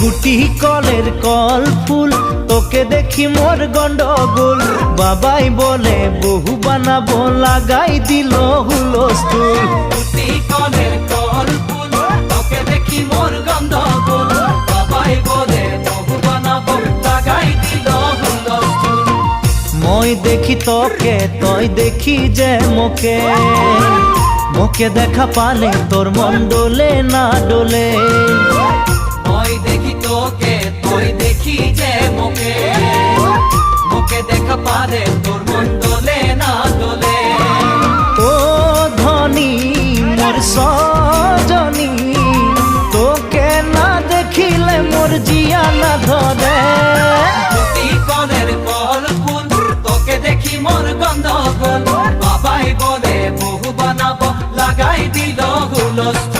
গুটি কলের কল ফুল তোকে দেখি মোর গন্ডগোল বাবাই বলে বহু বানাবো লাগাই দিল হুলস্থুল গুটি কলের কল ফুল তোকে দেখি মোর গন্ডগোল বাবাই বলে বহু বানাবো লাগাই দিল হুলস্থুল মই দেখি তোকে তই দেখি যে মোকে মোকে দেখা পালে তোর মন ডোলে না ডোলে মই দেখি তোকে তুই দেখি যে মোকে মোকে দেখা পারে তোর মন দোলে না দোলে ও ধনী মোর সজনী তোকে না দেখিলে মোর জিয়া না ধরে গুটি কলের কল ফুল তোকে দেখি মোর গন্ডগোল বাবাই বলে বহু বানাবো লাগাই দিল হুলস্থুল